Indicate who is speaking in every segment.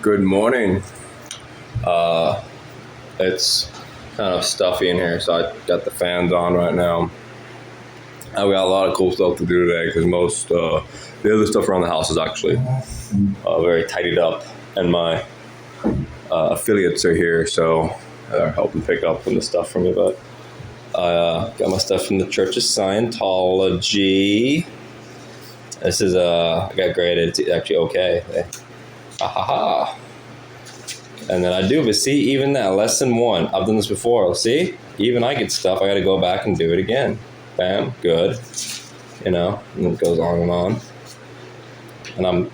Speaker 1: Good morning. It's kind of stuffy in here, so I got the fans on right now. I've got a lot of cool stuff to do today because most the other stuff around the house is actually very tidied up, and my affiliates are here, so they're helping pick up some of the stuff from me. But I got my stuff from the Church of Scientology. This is I got graded. It's actually okay. Ha ha ha. And then I do, but see, even that, lesson 1, I've done this before. See, even I get stuff, I got to go back and do it again. Bam, good. And it goes on and on. And I'm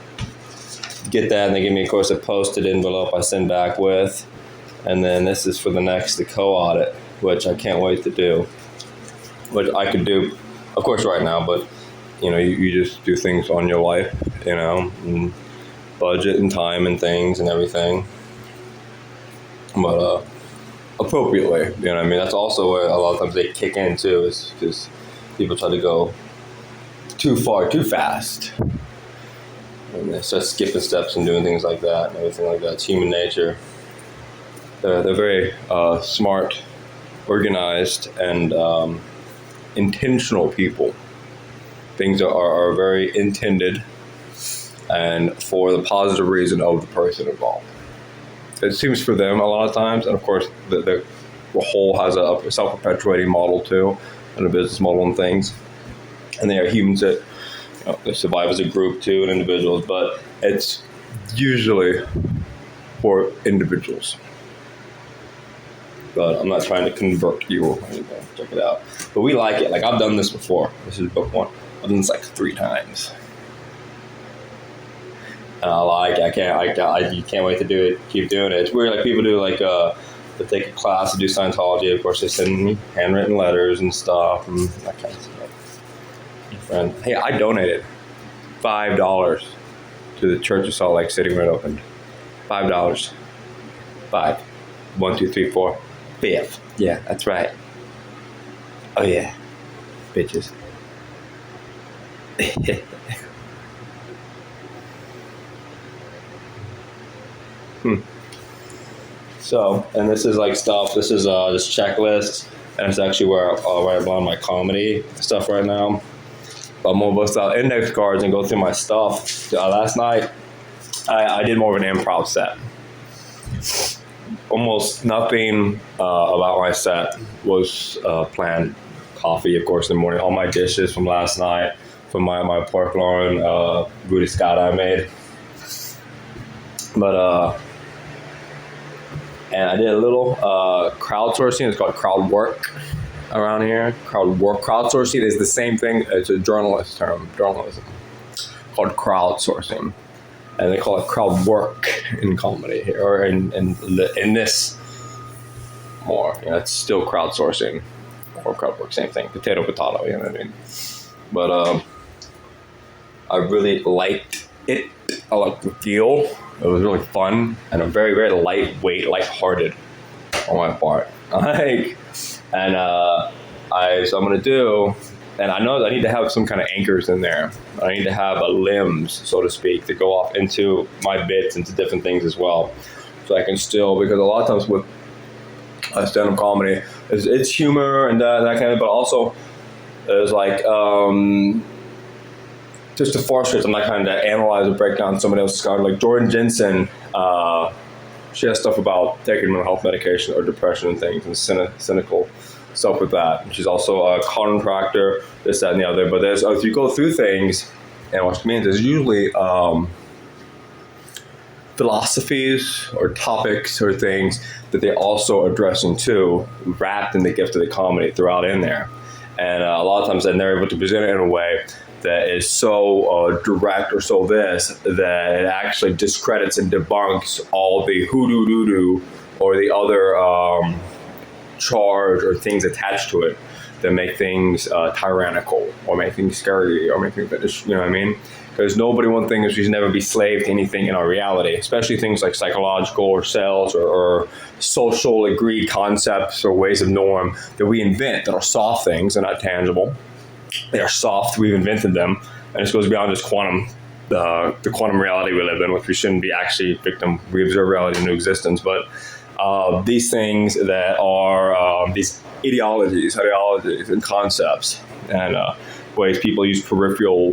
Speaker 1: get that, and they give me, of course, a posted envelope I send back with. And then this is for the co-audit, which I can't wait to do. Which I could do, of course, right now, but, you just do things on your life, and budget and time and things and everything. But appropriately, that's also where a lot of times they kick in too, is because people try to go too far too fast, and they start skipping steps and doing things like that and everything like that. It's human nature. They're very smart, organized, and intentional people. Things are very intended and for the positive reason of the person involved. It seems for them a lot of times, and of course the whole has a self-perpetuating model too, and a business model and things. And they are humans that they survive as a group too, and individuals, but it's usually for individuals. But I'm not trying to convert you or anything. Check it out. But we like it. Like, I've done this before. This is book 1. I've done this like 3 times. And you can't wait to do it, keep doing it. It's weird, like people do they take a class to do Scientology. Of course, they send me handwritten letters and stuff and that kind of stuff. And hey, I donated $5 to the Church of Salt Lake City when it opened. $5. 5. 1, 2, 3, 4. 5th. Yeah, that's right. Oh yeah, bitches. So, and this is like stuff, this is just checklists, and it's actually where I'll write a lot of my comedy stuff right now. I'm going to bust out index cards and go through my stuff. Last night, I did more of an improv set. Almost nothing about my set was planned. Coffee, of course, in the morning. All my dishes from last night, from my pork loin bruschetta I made. But, and I did a little crowdsourcing. It's called crowd work around here. Crowdsourcing is the same thing. It's a journalist term, journalism, called crowdsourcing. And they call it crowd work in comedy here, or in this more. It's still crowdsourcing or crowd work, same thing. Potato, you know what I mean? But I really liked it. I liked the feel. It was really fun and a very, very lightweight, lighthearted on my part. So I'm gonna do, and I know that I need to have some kind of anchors in there. I need to have a limbs, so to speak, to go off into my bits, into different things as well. So I can still, because a lot of times with stand-up comedy, it's humor and that kind of, but also there's like, just to frustrate them, I kind of analyze or break down somebody else's card. Like Jordan Jensen, she has stuff about taking mental health medication or depression and things, and cynical stuff with that. She's also a contractor, this, that, and the other. But there's, if you go through things, and what it means is usually philosophies or topics or things that they're also addressing too, wrapped in the gift of the comedy throughout in there. And a lot of times then they're able to present it in a way that is so direct or so this that it actually discredits and debunks all the hoodoo doo-doo or the other charge or things attached to it that make things tyrannical or make things scary or make things that is, you know what I mean? Because nobody, one thing is we should never be slave to anything in our reality, especially things like psychological or sales or social agreed concepts or ways of norm that we invent that are soft things and not tangible. They are soft. We've invented them. And this goes beyond just quantum the quantum reality we live in, which we shouldn't be actually victim. We observe reality into existence, but these things that are these ideologies and concepts and ways people use peripheral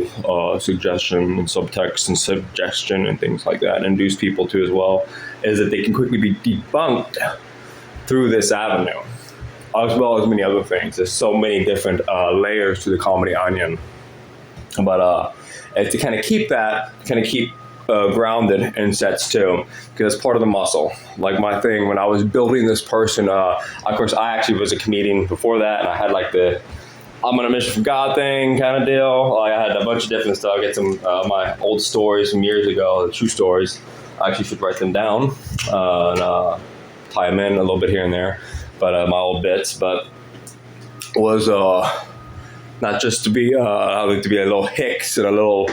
Speaker 1: suggestion and subtext and suggestion and things like that and induce people to as well, is that they can quickly be debunked through this avenue, as well as many other things. There's so many different layers to the comedy onion. But to kind of keep grounded in sets too, because it's part of the muscle. Like my thing when I was building this person, of course I actually was a comedian before that, and I had like the I'm on a mission from God thing kind of deal. Like I had a bunch of different stuff. I get some my old stories from years ago, the true stories. I actually should write them down and tie them in a little bit here and there. But my old bits, but was not just to be I like to be a little Hicks and a little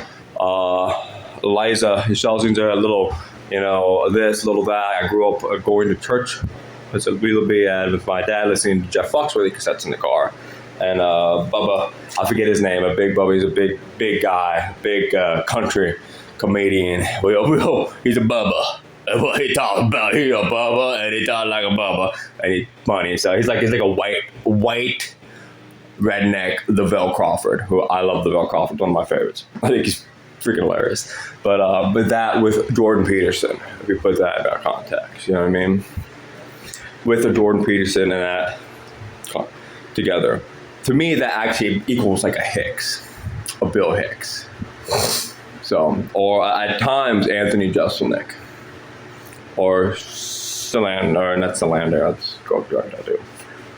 Speaker 1: Liza Shlesinger, a little this, a little that. I grew up going to church. It's a little bit with my dad listening to Jeff Foxworthy cassettes in the car. And Bubba, I forget his name, Big Bubba, he's a big guy, big country comedian. He's a Bubba. And what he talks about, he's a Bubba, and he talks like a Bubba, and he's funny. So he's like a white redneck, the Vel Crawford, who I love. The Vel Crawford, one of my favorites. I think he's freaking hilarious. But that with Jordan Peterson, if you put that in that context, you know what I mean? With the Jordan Peterson and that together. To me, that actually equals like a Hicks, a Bill Hicks. So, or at times, Anthony Jeselnik. Or Solander, not Solander, that's Grove Jordan, I do.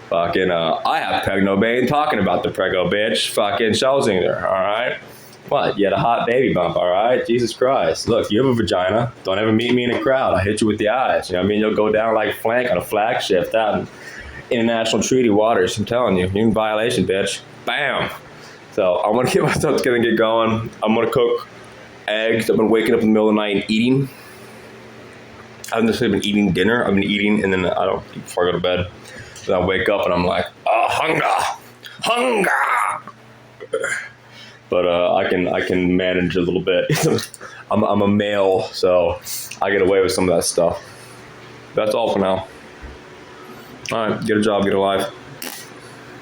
Speaker 1: Fucking, I have Pregno Bane talking about the Prego bitch, fucking Shlesinger, alright? What, you had a hot baby bump, alright? Jesus Christ. Look, you have a vagina, don't ever meet me in a crowd, I'll hit you with the eyes, you know what I mean? You'll go down like flank on a flag shift out in international treaty waters, I'm telling you, you're in violation, bitch. Bam! So, I'm gonna get myself together and get going. I'm gonna cook eggs. I've been waking up in the middle of the night and eating. I haven't necessarily been eating dinner. I've been eating, and then I don't eat before I go to bed. Then I wake up and I'm like, hunger. But I can manage a little bit. I'm a male, so I get away with some of that stuff. That's all for now. All right, get a job, get a life.